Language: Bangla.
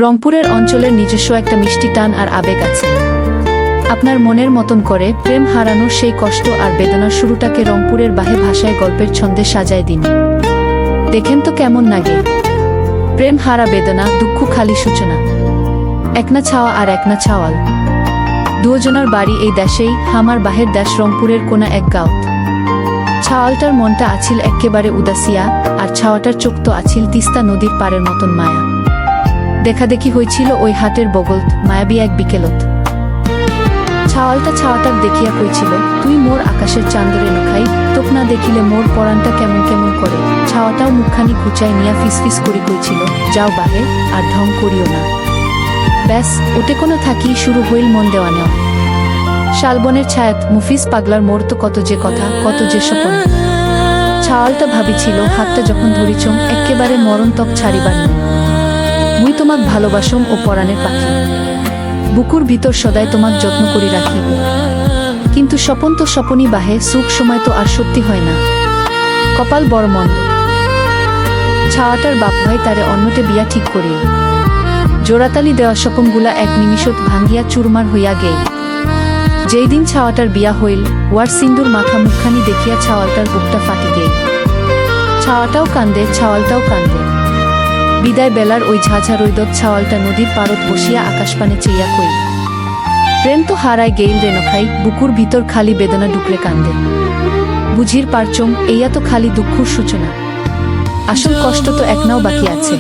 রংপুরের অঞ্চলের নিজস্ব একটা মিষ্টি টান আর আবেগ আছে। আপনার মনের মতন করে প্রেম হারানোর সেই কষ্ট আর বেদনার শুরুটাকে রংপুরের বাহে ভাষায় গল্পের ছন্দে সাজায় দিন। দেখেন তো কেমন লাগে। প্রেম হারা বেদনা, দুঃখ খালি সূচনা। একনা ছাওয়া আর একনা ছাওয়াল, দুজনার বাড়ি এই দেশেই, হামার বাহের দেশ রংপুরের কোনা এক গাঁও। ছাওয়ালটার মনটা আছিল একেবারে উদাসিয়া, আর ছাওয়াটার চোখ তো আছিল তিস্তা নদীর পারের মতন মায়া। দেখাদেখি হয়েছিল ওই হাটের বগলত, মায়াবী এক বিকেলত। ছাওয়ালটা ছাওয়াটাক দেখিয়া কইছিল, তুই মোর আকাশের চাঁদরে নখাই, তোক না দেখিলে মোর পরাণটা কেমন কেমন করে। ছাওয়াটাও মুখখানি ঘুচাই নিয়া ফিসফিস করি কইছিল, যাও বাহে, আর ঢং করিও না। ব্যাস, ওটে কোনো থাকি শুরু হইল মন দেওয়া নেওয়া। শালবনের ছায়াত মুফিস পাগলার মোর তো কত যে কথা, কত যে স্বপন। ছাওয়ালটা ভাবিছিল, হাতটা যখন ধরিছম একেবারে মরণতক ছাড়িবার নয়। মুই তোমাক ভালোবাসম ও পরাণের পাখি, বুকুর ভিতর সদাই তোমাক যত্ন করি রাখিব। কিন্তু স্বপন তো স্বপনই বাহে, সুখ সময় তো আর সত্যি হয় না। কপাল বড় মন্দ। ছাওয়াটার বাপ ভাই তারে অন্যতে বিয়া ঠিক করিল। জোড়াতালি দেওয়া স্বপনগুলা এক নিমিষত ভাঙ্গিয়া চুরমার হইয়া গেল। যেই দিন ছাওয়াটার বিয়া হইল, ওয়ার সিন্দুর মাখা মুখখানি দেখিয়া ছাওয়ালটার বুকটা ফাটি গেল। ছাওয়াটাও কান্দে, ছাওয়ালটাও কান্দে। বিদায় বেলার ওই ঝাঝা রৈদত ছাওয়ালটা নদীর পারত বসিয়া আকাশপানে চেইয়া কইল, প্রেম তো হারায় গেইল রে নখাই, বুকুর ভিতর খালি বেদনা ডুকরে কান্দে। বুঝির পারচম, এইয়া তো খালি দুঃখর সূচনা, আসল কষ্ট তো একনাও বাকি আছে।